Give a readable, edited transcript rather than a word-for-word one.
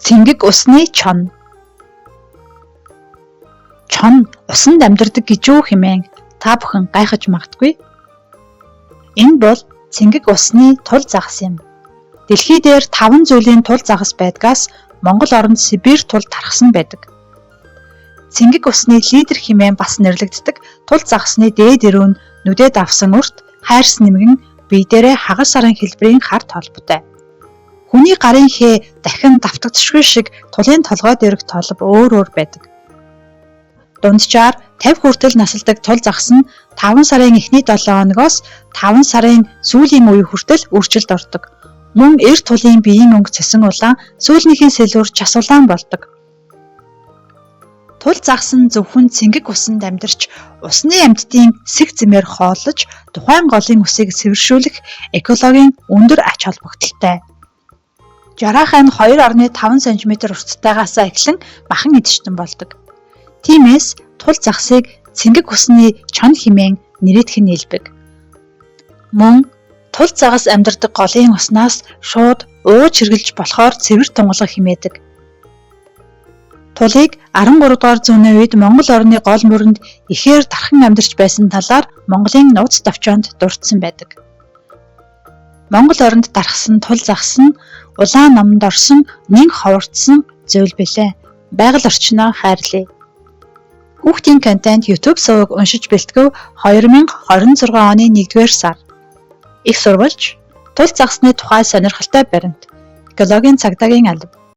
Цэнгэг усны чон. Чон усанд амьдардаг гэж юу хэмээн та бүхэн гайхаж магадгүй. Энэ бол цэнгэг усны тул загас юм. Дэлхий дээр 5 зүйлийн тул загас байдгаас Монгол оронд Сибирь тул тархсан байдаг. Цэнгэг усны лидер хэмээн бас нэрлэгддэг тул загасны дээд өрөө нь нүдэд авсан урт, хайрс нэмгэн бие дээрээ хагас сарын хэлбэрийн хар толботой. Хүний гарын хээ дахин давтагдчихгүй шиг тулын толгой дээрх толб өөр байдаг. Дунджаар 50 хүртэл насалдаг тул загас нь 5 сарын эхний 7 хоногоос 5 сарын сүүлийн үе хүртэл үржилд ордог. Мөн эр тулын биеийн өнгө цэсэн улаан, сүүлнийхээ сэлүүр час улаан болдог. Тул загас нь зөвхөн цэнгэг усанд амьдарч усны амьтдын сэг зэмээр хооллож тухайн голын усыг сэвэршүүлэх экологийн өндөр ач холбогдолтой. Жараахан 2.5 см урттайгаас эхлэн бахан идчихсэн болдог. Тиймээс тул загасыг цэнгэг усны чон хэмээн нэрийдэх нь илбэг. Мөн тул загас амьдардаг голын уснаас шууд ууж хэрглэж болохоор цэвэр тунгалаг хэмээдэг. Тулыг 13 дугаар зууны үед Монгол орны гол мөрөнд ихээр дархан амьдарч байсан талаар Монголын нууц давчоонд дурдсан байдаг. Монгол оронд дархсан тул загас нь улаан номонд орсон нэн ховордсон зүйл билээ. Байгаль орчноо хайрлая. Хүүхдийн контент YouTube суваг уншиж бэлтгэв 2026 оны 1-р сар. Их сурвалж тул загасны тухай сонирхолтой баримт. Экологийн цагдаагийн алба.